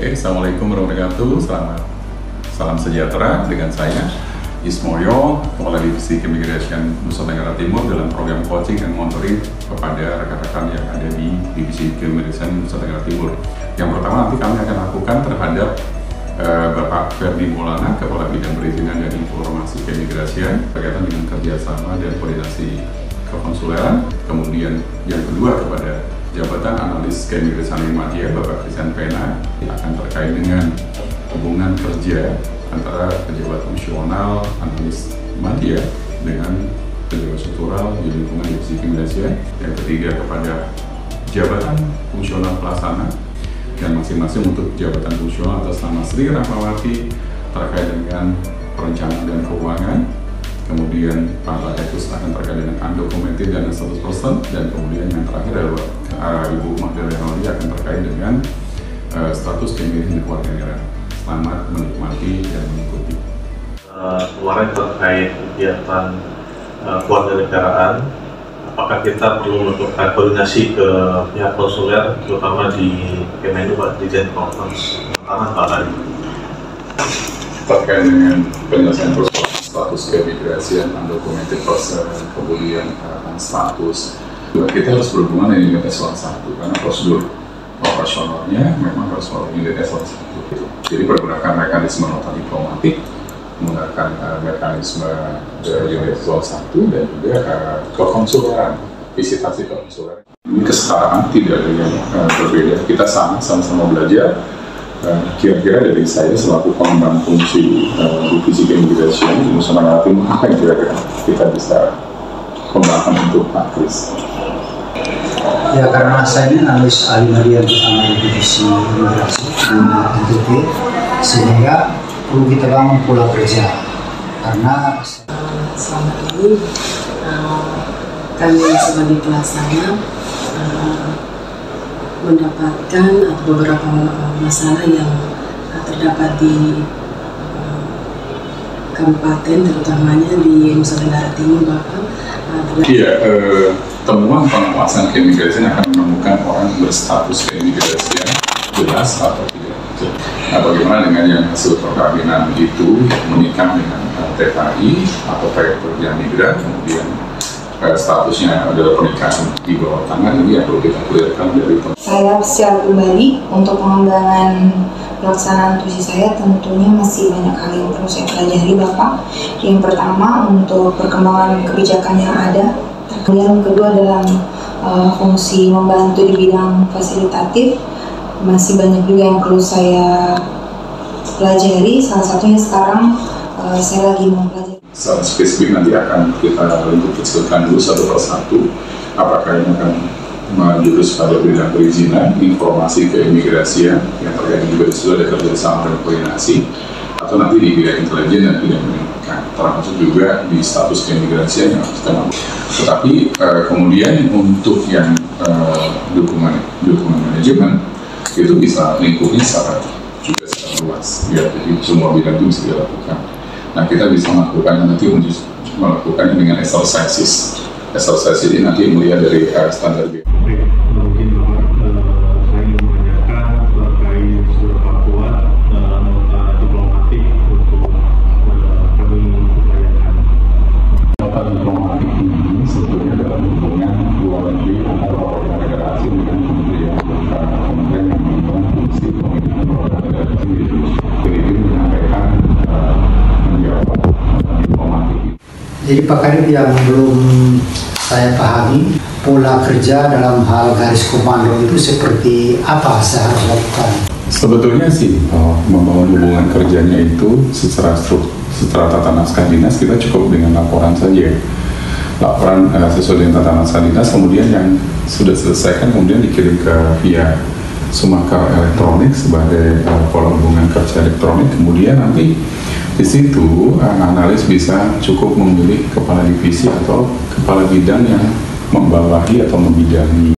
Oke, Assalamualaikum warahmatullahi wabarakatuh. Salam sejahtera dengan saya Ismoyo, Kepala Divisi Keimigrasian Nusa Tenggara Timur dalam program coaching dan monitoring kepada rekan-rekan yang ada di Divisi Keimigrasian Nusa Tenggara Timur. Yang pertama nanti kami akan lakukan terhadap Bapak Ferdi Maulana, Kepala Bidang Perizinan dan Informasi Keimigrasian berkaitan dengan kerjasama dan koordinasi kekonsuleran. Kemudian yang kedua kepada Jabatan Analis Keimigrasian Madya, Bapak Christian Pena, akan terkait dengan hubungan kerja antara pejabat fungsional analis Madya dengan pejabat struktural di lingkungan divisi keimigrasian. Yang ketiga kepada Jabatan Fungsional Pelaksana dan masing-masing untuk jabatan fungsional atas nama Sri Rahmawati terkait dengan perencanaan dan keuangan. Kemudian Pak Etus akan terkait dengan undocumented dan 100%, dan kemudian yang terakhir adalah Ibu Magdalena Renaldi akan terkait dengan status keimigrasian keluarga negara. Selamat menikmati dan mengikuti. Kemarin terkait kegiatan kewarganegaraan, apakah kita perlu melakukan koordinasi ke pihak konsuler, terutama di Kemenlu, Pak Dirjen Conference tanah Pak Adi? Terkait dengan penyelesaian status keimigrasian, undocumented person, kemudian status, kita harus berhubungan dengan eselon 1 karena prosedur operasionalnya memang harus melalui eselon 1. Jadi pergunakan mekanisme nota diplomatik, menggunakan mekanisme unit eselon 1 dan juga kekonsuleran, visitasi kekonsuleran. Ini kesetaraan tidak ada yang berbeda, kita sama-sama belajar. Kira-kira dari saya selaku pengemban fungsi divisi keimigrasian di Nusa Tenggara Timur, apa yang kira-kira kita bisa kembangkan untuk Pak Kris? Ya, karena saya ini analis ahli media pertama di divisi imigrasi NTT, sehingga perlu kita bangun pola kerja. Karena selama ini kami sebagai pelaksana mendapatkan beberapa masalah yang terdapat di kabupaten, terutamanya di Nusa Tenggara Timur, Bapak. Iya, temuan pengawasan keimigrasian akan menemukan orang berstatus keimigrasian jelas atau tidak. Nah, bagaimana dengan yang hasil perkawinan itu menikah dengan TKI atau pekerja migran, kemudian statusnya adalah pernikahan di bawah tangan, ini yang perlu kita clearkan dari teman. Saya secara pribadi untuk pengembangan pelaksanaan tugas saya tentunya masih banyak hal yang perlu saya pelajari, Bapak. Yang pertama untuk perkembangan kebijakan yang ada. Kemudian yang kedua dalam fungsi membantu di bidang fasilitatif, masih banyak juga yang perlu saya pelajari. Salah satunya sekarang saya lagi mempelajari. Secara spesifik nanti akan kita untuk kecilkan dulu satu persatu. Apakah ini akan menjurus pada bidang perizinan, informasi keimigrasian yang terkait juga sudah ada kerjasama dan koordinasi, atau nanti di bidang intelijen dan bidang pendidikan, termasuk juga di status keimigrasian yang harus kita mampu. Tetapi kemudian untuk yang dokumen manajemen itu bisa lingkupnya secara luas, ya, jadi semua bidang itu bisa dilakukan. Nah, kita bisa melakukan nanti melakukan dengan exercises. Exercise ini nanti melihat dari standar B. Mungkin Bapak saya ingin menanyakan terkait seberapa kuat nota diplomatik untuk kami upayakan. Nota diplomatik ini sebetulnya dalam hubungan luar negeri antara warga negara asing dengan kementerian yang memiliki fungsi pemerintahan warga negara asing. Jadi ini menyampaikan diplomatik. jadi Pak Kadip, yang belum saya pahami, pola kerja dalam hal garis komando itu seperti apa saya harus lakukan? Sebetulnya sih membangun hubungan kerjanya itu secara tata naskah dinas kita cukup dengan laporan saja. Laporan sesuai dengan tata naskah dinas, kemudian yang sudah selesaikan kemudian dikirim ke via Sumakar elektronik sebagai pola hubungan kerja elektronik. Kemudian nanti di situ analis bisa cukup memilih kepala divisi atau kepala bidang yang membawahi atau membidangi